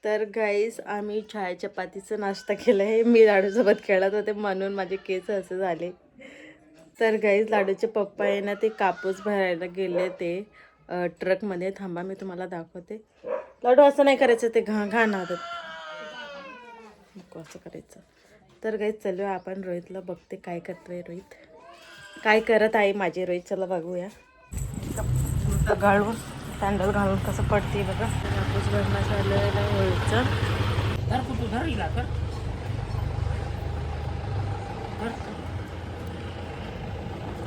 तर गाईस आम्ही चहा चपातीचा नाश्ता केला आहे. मी लाडूसोबत खेळत होते म्हणून माझे केस असे झाले. तर गाईस लाडूचे पप्पा आहे ना ते कापूस भरायला गेले ते ट्रकमध्ये. थांबा मी तुम्हाला दाखवते. लाडू असं नाही करायचं, ते घाण होतात. नको असं करायचं. तर गाईस चलो आपण रोहितला बघते काय करतोय रोहित. काय करत आहे माझे रोहित, चला बघूया. घालून सँडल घालून कसं पडते बघा. कापूस भरण्यात आलेलं रोहितचं.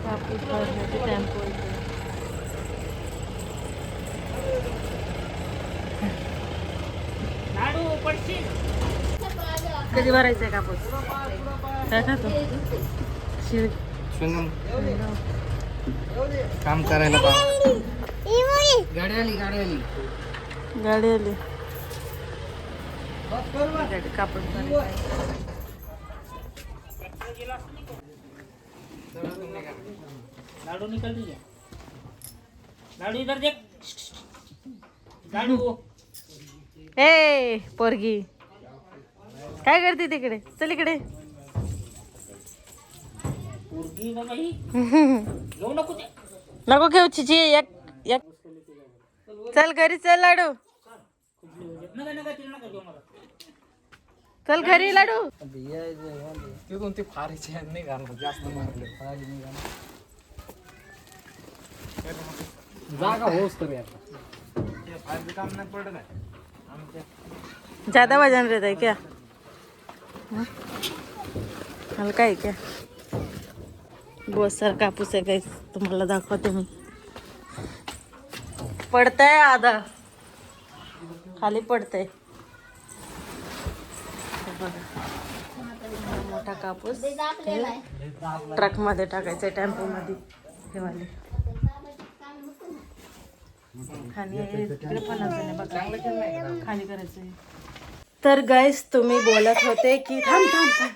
कापूस भरण्याचे टेम्पो इथे. कधी भरायचंय कापूस? काय खातो? काम करायला गाडी आली गाडी कापूस लाडू निकल दिया लाडू इधर देख लाडू ए पोरगी काय करते तिकडे? चल इकडे. पोरगी बाबा ही घेऊ नको ते. नको घेऊ चिची. एक एक चल घरी चल लाडू. नका नका तिला नका घेऊ मला. चल घरी लाडू. ते कोणते फारीचे नाही घालणार जास्त मारले फारी नाही घालणार. जागा होस तर यार ते फारचं काम नाही पडत आहे आमच्या. ज्यादा वजन रहता है क्या? हलका है क्या? बहुत सारा कापूस आहे गाइस, तुम्हाला दाखवते मी. पडतंय आधा खाली पडतंय. मोठा कापूस ट्रक मध्ये टाकायचा, टेम्पो मध्ये ठेवाले. खाली तिकडे पण अजून आहे बघा, खाली करायचंय. तर गाईस तुम्ही बोलत होते की थांब थांब थांब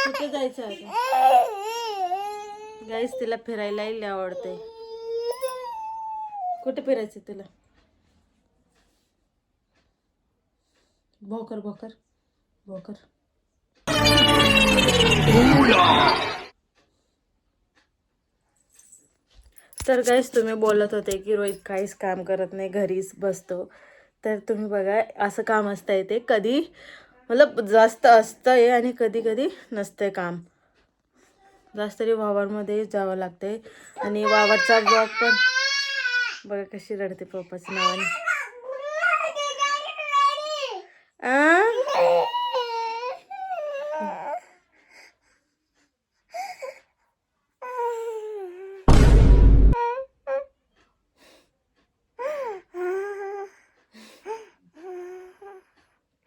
कुठे जायचं आता? गाईस तिला फिरायलाही लय आवडते. कुठे फिरायचं तुला? भोकर भोकर भोकर. तर गाईस तुम्ही बोलत होते की रोहित काहीच काम करत नाही, घरीच बसतो. तर तुम्ही बघा असं काम असतंय, ते कधी मतलब जास्त असतंय आणि कधी कधी नसतंय काम. जास्त तरी वावरमध्ये जावं लागतंय. आणि वावरचा ब्लॉग पण बघा कशी रडते पप्पाच्या नावाने.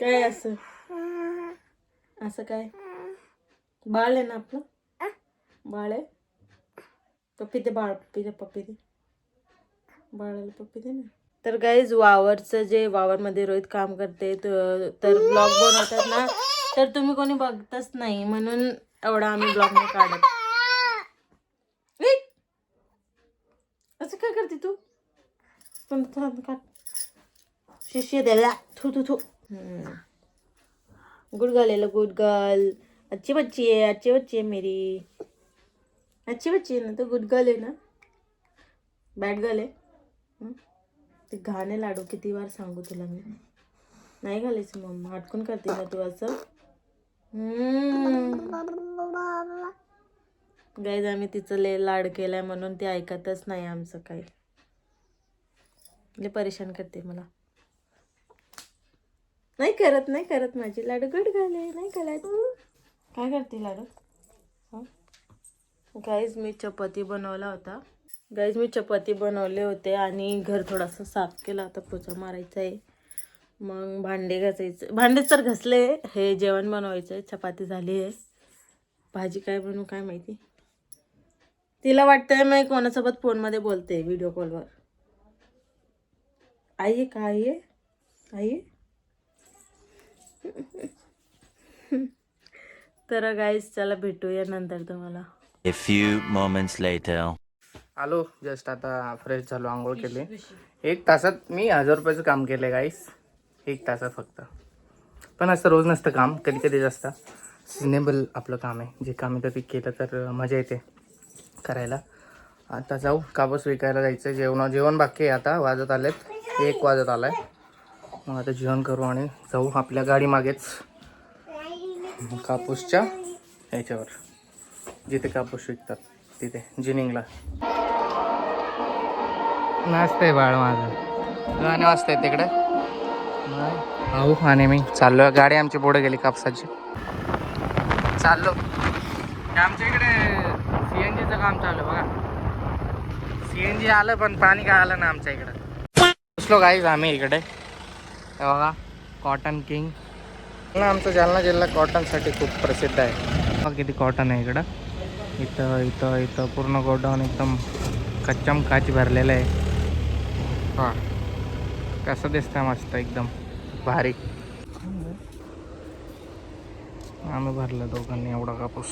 काय असं असं काय? बाळ आहे ना आपलं, बाळ आहे. पप्पी दे, बाळ पप्पी दे, पप्पी दे बाळाला, पप्पी दे ना. तर गाईज वावरचं जे वावरमध्ये रोहित काम करते तर ब्लॉग बनवतात ना, तर तुम्ही कोणी बघतच नाही म्हणून एवढा आम्ही ब्लॉग नाही काढत. असं काय करते तू? पण शिष्य द्यायला थू थू थू. गुड गर्ल है, गुड गर्ल. अच्छी बच्ची है, अच्छी बच्ची है मेरी. अच्छी बच्ची है ना तो, गुड गर्ल है ना, बॅड गर्ल आहे. ते घाणे लाडू किती वार सांगू तुला मी, नाही घालायचं मम्मा, हटकून करते ना तू असं. गाईज आम्ही तिचं लय लाड केलाय म्हणून ते ऐकतच नाही आमचं काही. लय परेशान करते मला. नाही करत माझी लाडू. गुड गर्ल आहे, नाही करत. काय करते लाडू? गाईज मी चपाती बनवला होता. गाईज मी चपाती बनवले होते आणि घर थोडासा साफ केला होता, पोचा मारायचा आहे. मग भांडे घासायचे, भांडे तर घासले. हे जेवण बनवायचं आहे, चपाती झाली आहे. भाजी काय बनवू काय माहिती. तिला वाटतंय मी कोणासोबत फोनमध्ये बोलते, व्हिडिओ कॉलवर. आई आहे का? आई आहे, आई आहे. तर गाईज चला भेटूया नंतर तुम्हाला. A few moments later. आलो जस्ट आता फ्रेश झालो, आंघोळ केली. 1 तासात मी 1000 रुपयाचं काम केलं गाईस. 1 तासात फक्त. पण असं रोज नसतं काम, कधी कधीच असतं. सिजनेबल आपलं काम आहे. जे काम येतं ते केलं तर मजा येते करायला. आता जाऊ कापूस विकायला जायचं. जेवण बाकी आहे आता. वाजत आलेत 1 वाजत आला आहे. मग आता जेवण करू आणि जाऊ आपल्या गाडी मागेच कापूसच्या ह्याच्यावर, जिथे कापूस विकतात तिथे जिनिंगला. नाचतंय बाळ माझं, गाणे वाजतायत तिकडे. भाऊ आणि मी चाललो. गाडी आमची पुढे गेली कापसाची. चाललो. आमच्या इकडे CNGचं काम चालू आहे बघा. CNG आलं पण पाणी काय आलं ना आमच्या इकडं. बसलो गाईज आम्ही इकडे. हे बघा कॉटन किंग ना, आमचा जालना जिल्हा कॉटनसाठी खूप प्रसिद्ध आहे. बघा किती कॉटन आहे इकडं. इथं इथं इथं पूर्ण गोडाऊन एकदम कच्चम काच भरलेलं आहे. हा कसं दिसतंय मस्त एकदम भारी. आम्ही भरलं दोघांनी एवढा कापूस.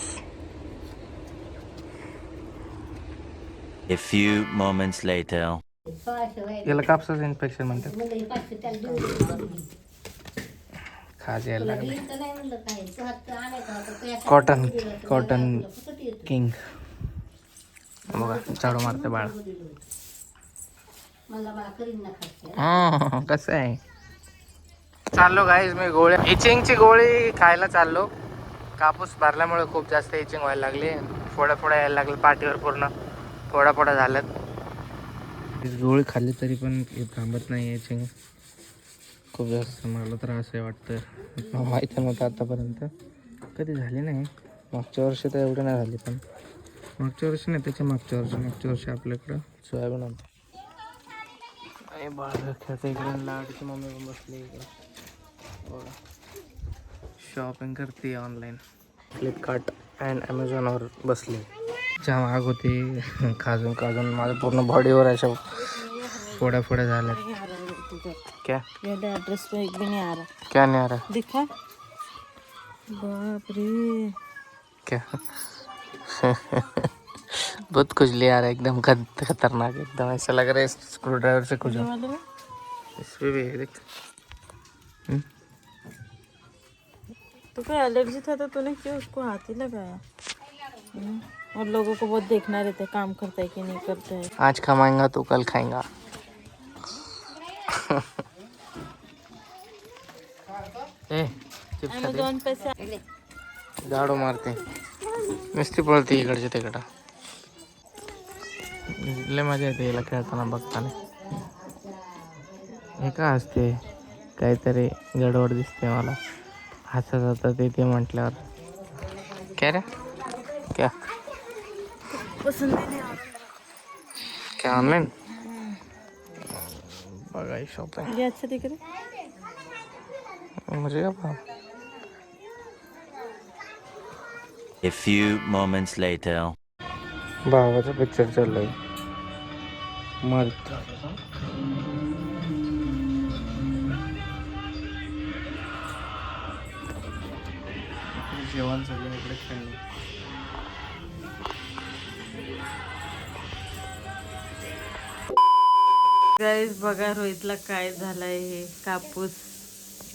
A few moments later. याला कापसाचं इन्फेक्शन म्हणतात. खाज यायला लागले. कॉटन कॉटन किंग बघा झाडू मारते बाळ. कसं आहे. चाललो गाईज मी गोळ्या इचिंगची गोळी खायला चाललो. कापूस भरल्यामुळे खूप जास्त इचिंग व्हायला लागली. फोड्या फोड्या यायला लागले पाठीवर. पूर्ण फोड्या फोड्या झाल्यात. गोळी खाल्ली तरी पण थांबत नाही इचिंग खूप जास्त. मला त्रास आहे वाटतं. माहीत नव्हतं आतापर्यंत कधी झाली नाही. मागच्या वर्षी तर एवढं नाही झाली, पण मागच्या वर्षी नाही त्याच्या मागच्या वर्षी आपल्याकडं सोयाबीन होतं. आणि बाळ खेळतं इकडे. लाडची मम्मी पण बसली इकडे बघा. शॉपिंग करते ऑनलाईन. फ्लिपकार्ट अँड ॲमेझॉनवर बसली. जाम आग होती खाजून खाजून. माझं पूर्ण बॉडीवर अशा फोड्या फोड्या झाल्या. क्या एड्रेस पे एक भी नहीं आ रहा. क्या नहीं आ रहा दिखा. बाप रे. क्या बहुत खुजली आ रहा है एकदम खतरनाक. एकदम ऐसा लग रहा है स्क्रू ड्राइवर से खुजा. इस पे भी है देख. तो कोई एलर्जी था तो तूने क्यों उसको हाथ ही लगाया. और लोगों को बहुत देखना रहता है काम करता है कि नहीं करता है. आज कमाएंगा तो कल खाएंगा. चिप्स अमेझॉन पे से झाडू मारते नुसती पळते इकडच्या तिकडं. लय मजा येते याला खेळताना बघताना. हे का असते काहीतरी गडबड दिसते मला. हसत होतं ते म्हटल्यावर. क्या रे क्या पसंद नहीं आ क्या ऑनलाइन बघा शॉपिंग. रहा. ये अच्छा दिख रहा है. मुझे क्या पता. A few moments later. भावाचा पिक्चर चाललाय मस्त. जेवण सगळं इकडे खेळलं. गाईज बघा रोहितला काय झालंय. हे कापूस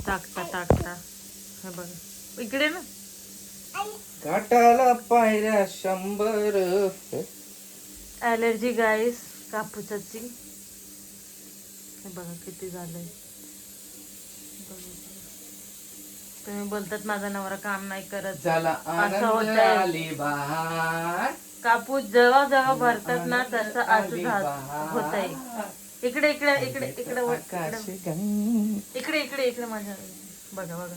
टाकता टाकता हे बघा इकडे ना. घाटाला पायऱ्या 100. ॲलर्जी गाईस कापूसाची. हे बघा किती झालंय. तुम्ही बोलतात माझा नवरा काम नाही करत. झाला असं आनंद होतंय. आली बहार. कापूस जेव्हा जेव्हा भरतात ना तसं असं होत आहे. इकडे इकडे इकडे इकडे इकडे इकडे इकडे माझ्या बघा बघा.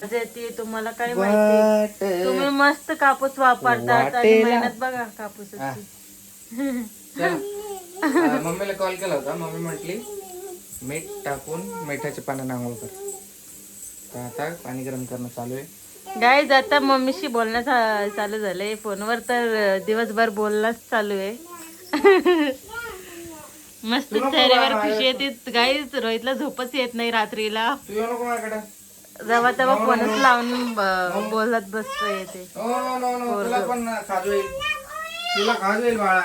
ते तुम्हाला काय माहिती. तुम्ही मस्त कापूस वापरतात आणि मेहनत बघा कापूसाची. मम्मीला कॉल केला होता. मम्मी म्हटली मीठ टाकून मिठाच्या पाण्याने आंघोळ कर. तर आता पाणी गरम करणं चालू आहे. गाईज आता मम्मीशी बोलणं चालू झालंय फोनवर. तर दिवसभर बोलणंच चालू आहे. मस्त चेहऱ्यावर खुशी येते गाईज. रोहितला झोपच येत नाही रात्रीला. तू येऊ नको माझ्याकडे. जेव्हा तेव्हा फोनच लावून बोलत बसतो येते. तुला पण खाजू येईल. तुला खाजू येईल बाळा.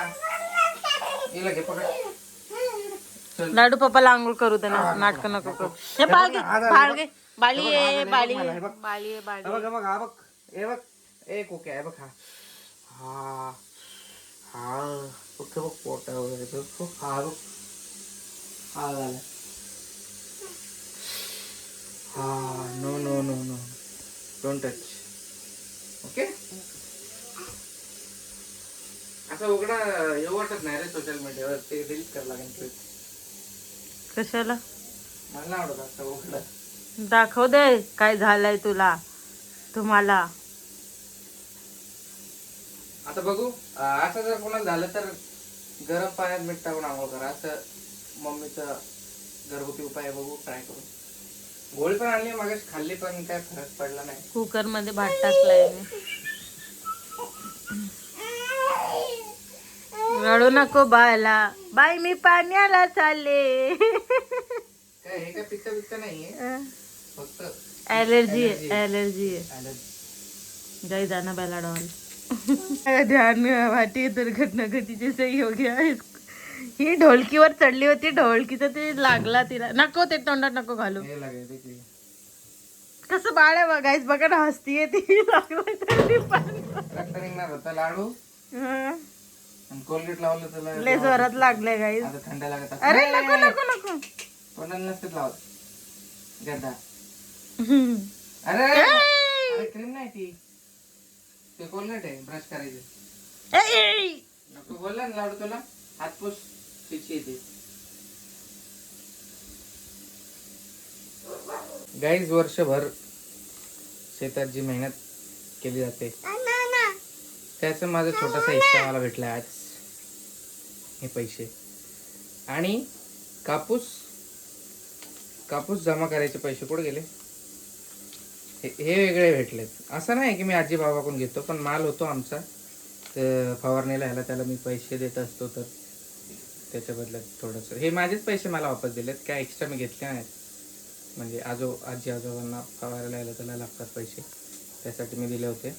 हिला घे पकड. लाडू पप्पाला आंघोळ करू दे ना, नाटक नको करू. हे बाळगे बाळगे बाळी आहे बाळी आहे बाळी आहे बाळी. बघ बघ हा बघ हे बघ एक ओके आहे बघ हा हा हा बघ बघ पोट वगैरे बघ हा बघ हा झाला हा no no no no don't touch okay. असं उघडा येऊ वाटत नाही रे सोशल मीडियावर, ते डिलीट करायला लागेल. कशाला मला नाही आवडत असं उघडा. दाखव दे काय झालंय तुला तुम्हाला. आता बघू असं जर कोणाला झालं तर गरम पाण्यात मीठ टाकून आंघोळ करा. असं मम्मीचा घरगुती उपाय बघू ट्राय करू. गोळी पण आणली मागे खाल्ली पण काय फरक पडला नाही. कुकर मध्ये भात टाकलाय मी. रडू नको बायला बाई मी पाण्याला चालले. काय हे काय पित्त बित्त नाहीये फक्त एलर्जी आहे एलर्जी आहे. allergy. जय जाना बेला डॉल. ध्यान वाटी दुर्घटना घटीचे सहयोगी आहे. ही ढोलकीवर चढली होती, ढोलकीचं ते लागला तिला. नको ते तोंडात नको घालू. हे लागेल ते की. कसं बाळ आहे बघायच बघा ना, हसतीये ती. लागलं तरी पण रक्त निघणार होता लाडू हं. आणि कोलगेट लावलं त्याला लय जोरात लागले गाईज. आता थंड लागत असतं. अरे नको नको नको. तोंडाला नसतेच लावत गड्डा. हम्म. अरे अरे क्रीम नाही ती, ते कोलगेट आहे ब्रश करायचं. ए! नको बोलला ना लाडू तुला हातपूस तिची येते. गाईज वर्षभर शेतात जी मेहनत केली जाते त्याचा माझा छोटासा हिस्सा मला भेटला आज. हे पैसे आणि कापूस जमा करायचे पैसे कुठे गेले हे वेगळे भेटलेत. असं नाही की मी आजी बाबाकडून घेतो, पण माल होतो आमचा तर फवारणीला ह्याला त्याला मी पैसे देत असतो, तर त्याच्या बदल्यात थोडंसं हे माझेच पैसे मला वापस दिलेत. काय एक्स्ट्रा मी घेतले नाहीत. म्हणजे आजी आजोबांना फवारायला यायला त्याला लागतात पैसे, त्यासाठी मी दिले होते.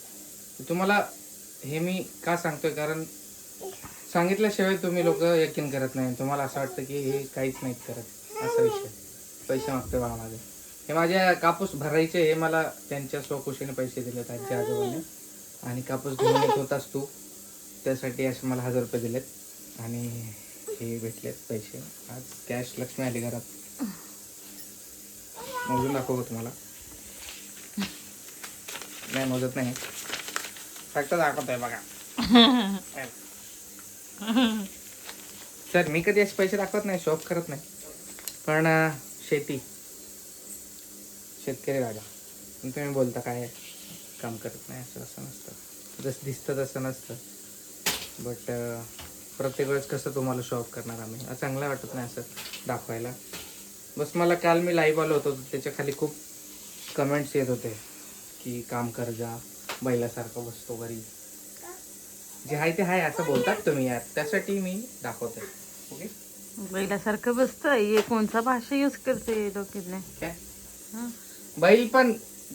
तुम्हाला हे मी का सांगतोय, कारण सांगितल्याशिवाय तुम्ही लोक यकीन करत नाही. तुम्हाला असं वाटतं की हे काहीच नाहीत करत, असा विषय. पैसे मागतोय बाळा माझे. हे माझ्या कापूस भरायचे हे मला त्यांच्या स्वखुशीने पैसे दिलेत आजी आजोबांनी. आणि कापूस घेऊन येत होतास तू, त्यासाठी असे मला 1000 रुपये दिलेत. आणि हे भेटलेत पैसे आज. कॅश लक्ष्मी आली घरात. मोजून दाखवू तुम्हाला. नाही मोजत नाही, फक्त दाखवतोय बघा. सर मी कधी असे पैसे दाखवत नाही, शॉप करत नाही. पण शेतकरी राजा तुम्ही बोलता काय काम करत नाही, असं नसतं. जसं दिसतं तसं नसतं. बट प्रत्येक वेळेस कसं तुम्हाला शॉप करणार आम्ही, चांगलं वाटत नाही असं दाखवायला. बस मला काल मी लाईव्ह आलो होतो, त्याच्या खाली खूप कमेंट्स येत होते की काम कर जा, बैलासारखं बसतो घरी. जे आहे ते आहे असं बोलतात तुम्ही यार, त्यासाठी मी दाखवते. ओके बैलासारखं बसतं. हे कोणता भाषा यूज करते डोक्यातले काय बैल पण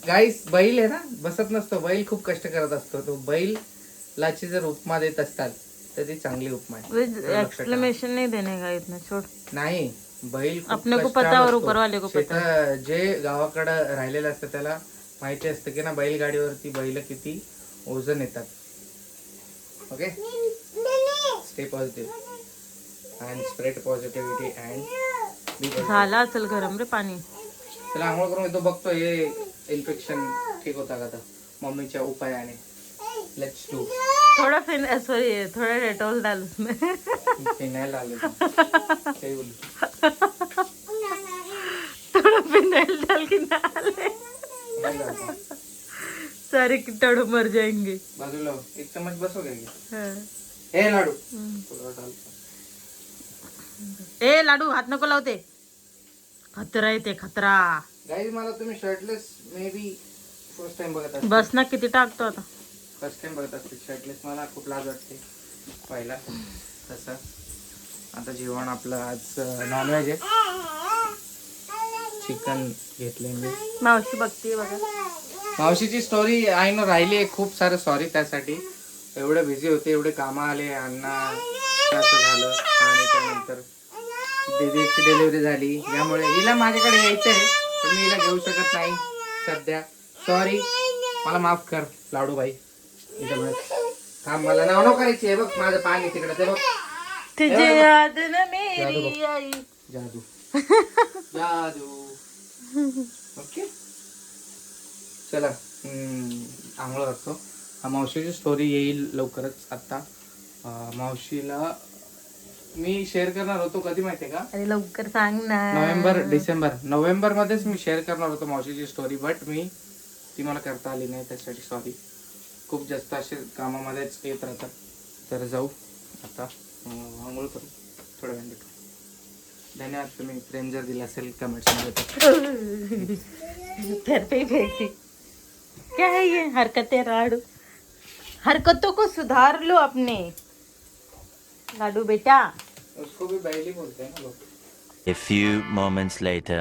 गाईस बैल आहे ना, बसत नसतो. बैल खूप कष्ट करत असतो. तो बैलाची जर उपमा देत असतात तर ती चांगली उपमा आहे. एक्सप्लेनेशन नहीं देने का इतना छोड़. नाही बैल खूप अपने को कष्टाळू पता और असतो. ऊपर वाले को पता. शेतात जे गावाकडं राहिलेलं असतं त्याला माहिती असतं की ना बैलगाडीवरती बैल किती ओझन येतात. Okay stay positive and spread positivity and झाला असेल गरम रे पाणी. त्याला आंघोळ करून येतो, बघतो हे इन्फेक्शन ठीक होता का मम्मीच्या उपायाने. Let's do. थोड़ा सॉरी थोड़ा डेटॉल डाल उसमें. फिनाइल डाल थोड़ा फिनाइल डाल के डाले, सारे कीटाणु मर जाएंगे. बाजूला 1 चम्मच बसोगे की हाँ. हे लाडू थोडं डालतो. ए लाडू हात नको लावते. खतरा आहे ते खतरा. गाईज मला तुम्ही shirtless may be first time बघत असते. बस ना किती टाकतो आता. फर्स्ट टाइम बघत असते शर्टलेस. मला खूप लाज वाटते पहिला तसं. आता जेवण आपलं आज नॉनव्हेज आहे. चिकन घेतलंय मी. मावशी बघते बघा. मावशीची स्टोरी आहे ना राहिली आहे. खूप सारं सॉरी त्यासाठी. एवढे बिझी होते, एवढे कामं आले, अण्णा असं झालं आणि त्यानंतर दीदीची डिलिव्हरी झाली, यामुळे हिला माझ्याकडे यायचं आहे पण मी हिला घेऊ शकत नाही सध्या. सॉरी, मला माफ कर लाडूबाई. इथं बस. थांब, मला नाव नको करायची आहे बघ. माझं पाणी तिकडे ते बघ. तुझे याद न मेरी आई. जादू जादू. ओके चला, आंघोळ करतो. मावशीची स्टोरी येईल लवकरच. आता मावशीला मी शेअर करणार होतो कधी माहितीये का, अरे लवकर सांग ना. नोव्हेंबर मध्येच मी शेअर करणार होतो मावशीची स्टोरी, बट ती मला करता आली नाही, त्यासाठी सॉरी. खूप जास्त असे कामामध्येच येत राहतात. तर जाऊ आता, आंघोळ करू, थोड्या वेळ भेटू. धन्यवाद, तुम्ही प्रेम जर दिला असेल कमेंट्स मध्ये. घर पे भेजती क्या है ये हरकतें राडू. हरकतों को सुधार लो अपने लाडू बेटा. उसको भी बैली बोलते हैं ना लोग. A few moments later.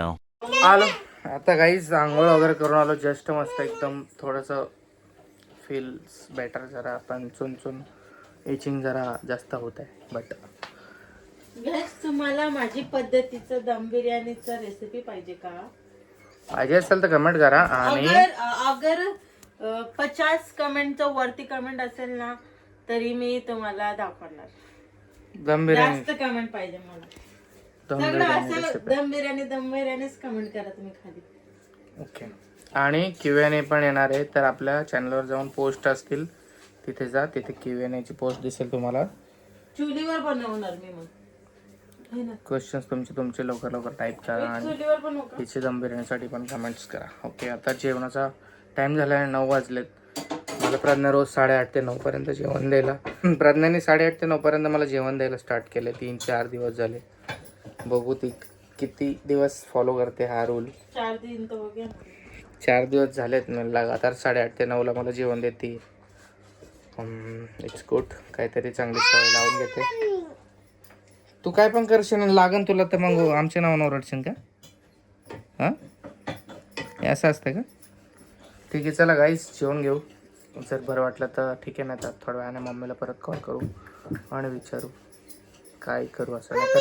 आलो आता गाईज, आंघोळ वगैरे करून आलो जस्ट. मस्त एकदम थोडंसं फील्स बेटर. जरा पण चुन इचिंग जरा जास्त होत आहे, बट तुम्हाला माझी पद्धतीचं दम बिर्याणीचा रेसिपी पाहिजे का? पाहिजे असेल तर कमेंट करा. आणि अगर 50 कमेंटचं वरती कमेंट असेल ना तरी मी तुम्हाला दाखवणार. दम बिर्याणी, जास्त कमेंट पाहिजे मला. दम सगळं बिर्याणी असं रेसिपी. दम बिर्याणीच कमेंट करा तुम्ही खाली. ओके. आणि Q&A पण येणार आहे, तर आपल्या चॅनलवर जाऊन पोस्ट असतील तिथे जा, तिथे Q&A ची पोस्ट दिसेल तुम्हाला. चुलीवर बनवणार मी मग, है ना? क्वेश्चन्स तुमचे लवकर टाईप करा आणि चुलीवर बनवू का? तिचे दम बिर्याणीसाठी पण कमेंट्स करा. ओके, आता जेवणाचा टाइम झाला आहे, 9 वाजलेत. मला प्रज्ञा रोज 8:30 ते 9 पर्यंत जेवण द्यायला, प्रज्ञाने 8:30 ते 9 पर्यंत मला जेवण द्यायला स्टार्ट केले. 3-4 दिवस झाले. बघू ती किती दिवस फॉलो करते हा रूल. 4 दिन तो हो गया. 4 दिवस झालेत मी लगातार 8:30 ते 9 मला जेवण देते. It's good. काहीतरी चांगली सवय लावून घेते. तू काय पण करशील आणि लागन तुला तर मग आमच्या नावानं ओरडशील का? हां, हे असं असतं का? ठीक आहे, चला गाईस जेवण घेऊ. जर बरं वाटलं तर ठीक आहे, नाही तर थोड्या वेळाने मम्मीला परत कॉल करू आणि विचारू काय करू. असं नाही तर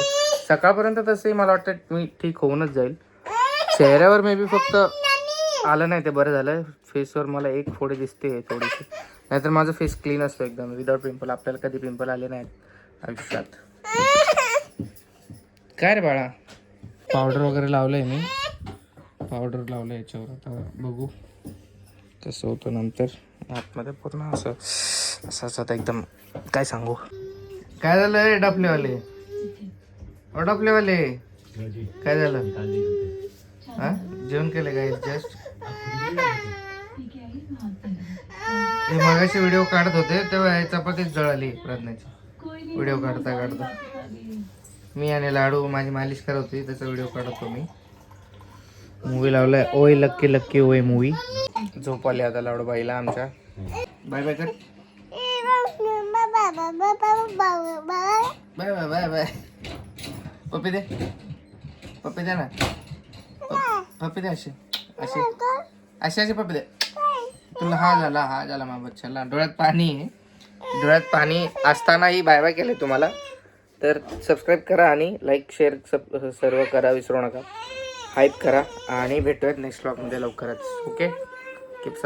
सकाळपर्यंत तसंही मला वाटतं मी ठीक होऊनच जाईल. चेहऱ्यावर मे बी फक्त आलं नाही ते बरं झालं. फेसवर मला एक फोडी दिसते थोडीशी, नाहीतर माझं फेस क्लीन असतो एकदम विदाउट पिंपल. आपल्याला कधी पिंपल आले नाहीत आयुष्यात. काय रे बाळा, पावडर वगैरे लावलंय मी, पावडर लावलं याच्यावर. आता बघू कसं होतं नंतर. आतमध्ये पूर्ण असं असं एकदम काय सांगू. काय झालं डफलेवाले, डफलेवाले काय झालं? हा, जेवण केलं काय जस्ट? हे मगाशी व्हिडिओ काढत होते तेव्हा चपातीच जळाली प्रज्ञाची. व्हिडिओ काढता मी आणि लाडू माझी मालिश करत होती, त्याचा व्हिडिओ काढतो मी. मूवी लावलाय ओय लक्की लक्की ओय मूवी. झोप आली आता लाडूबाईला आमच्या. बाय बाय कर. Bye bye bye bye. पप्पी दे, पप्पी दे ना, पप्पी दे. असे असे असे असे पप्पी दे तुला. हा झाला मा बच्चाला. डोळ्यात पाणी आहे, डोळ्यात पाणी असतानाही बाय बाय केले तुम्हाला. तर सबस्क्राईब करा आणि लाईक शेअर सर्व करा, विसरू नका. हाईप करा आणि भेटूयात नेक्स्ट व्लॉगमध्ये लवकरच. Okay, keep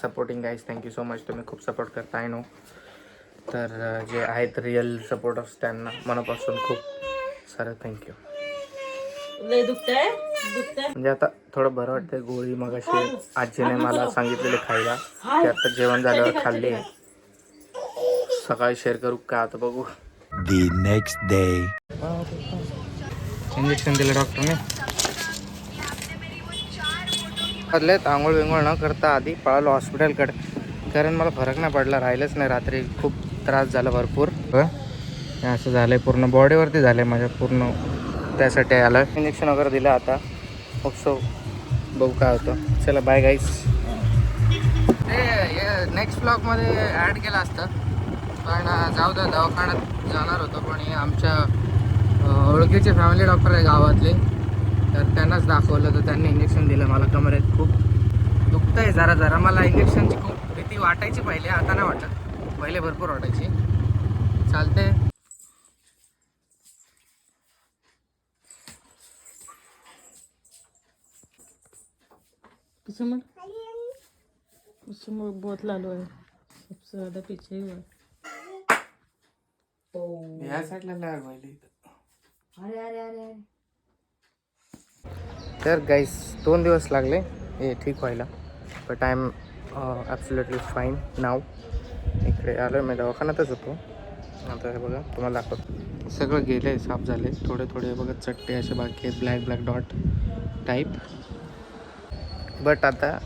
supporting guys. Thank you so much. तुम्ही खूप सपोर्ट करता आय नो. तर जे आहेत रिअल सपोर्टर्स त्यांना मनापासून खूप सारं थँक्यू. लय दुखतंय म्हणजे आता थोडं बरं वाटतंय. गोळी मग अशी आजीने मला सांगितलेले खायला, ते आता जेवण झाल्यावर खाल्ली. सकाळी शेअर करू का आता बघू. The next day. इंजेक्शन दिलं डॉक्टरने. बदलेत आंघोळ विंघोळ न करता आधी पळालो हॉस्पिटलकडे, कारण मला फरक नाही पडला. राहिलंच नाही रात्री, खूप त्रास झाला भरपूर. असं झालंय पूर्ण बॉडीवरती झालंय माझ्या पूर्ण, त्यासाठी आलं. इंजेक्शन वगैरे दिलं आता. सो बघू काय होतं. चला बाय गाईस. ते नेक्स्ट ब्लॉगमध्ये ॲड केलं असतं पण जाऊ द्या. दवाखान्यात जाणार होतो पण हे आमच्या ओळखीचे फॅमिली डॉक्टर आहे गावातले, तर त्यांनाच दाखवलं. तर त्यांनी इंजेक्शन दिलं मला. कमरेत खूप दुखतं आहे जरा. मला इंजेक्शनची खूप भीती वाटायची पहिले, आता नाही वाटत. पहिले भरपूर वाटायची. चालते. पीछे मुड़, पीछे मुड़, बहुत लालू है, सबसे ज्यादा पीछे ही हुआ है। या साईडला लाग व्हायली. तर गाईस 2 दिवस लागले हे ठीक व्हायला, but I am absolutely fine now. इकडे आलो आहे, मी दवाखान्यातच होतो. आता हे बघा तुम्हाला दाखवतो. सगळं गेलं आहे, साफ झाले. थोडे थोडे बघा चट्टे असे बाकी आहेत, black black dot type. But आता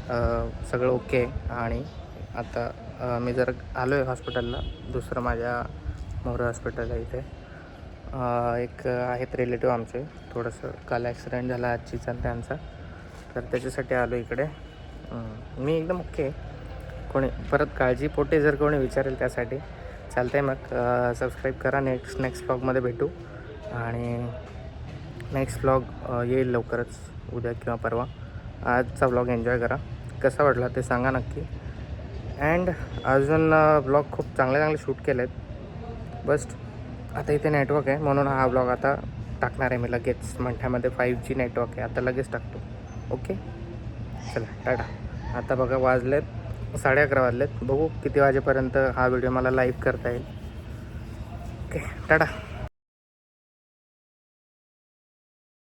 सगळं ओके आहे. आणि आता मी जर आलो आहे हॉस्पिटलला, दुसरं माझ्या मोरे हॉस्पिटल आहे इथे. एक आहेत रिलेटिव्ह आमचे, थोडंसं काल ॲक्सिडेंट झाला आजीचा त्यांचा, तर त्याच्यासाठी आलो इकडे. मी एकदम ओके आहे. कोणी परत काळजीपोटी जर कोणी विचारेल त्यासाठी चालतं आहे. मग सबस्क्राईब करा. नेक्स्ट व्लॉगमध्ये भेटू. आणि नेक्स्ट व्लॉग येईल लवकरच, उद्या किंवा परवा. आजचा व्लॉग एन्जॉय करा. कसा वाटला ते सांगा नक्की. अँड अजून व्लॉग खूप चांगले शूट केले आहेत. बस आता इथे नेटवर्क आहे म्हणून हा व्लॉग आता टाकणार आहे मी लगेच. मंठ्यामध्ये 5G नेटवर्क आहे, आता लगेच टाकतो. ओके, चला टाटा. आता बघा वाजलेत 11:30 वाजलेत. बघू किती वाजेपर्यंत हा व्हिडिओ मला लाईव्ह करता येईल. ओके, टाटा.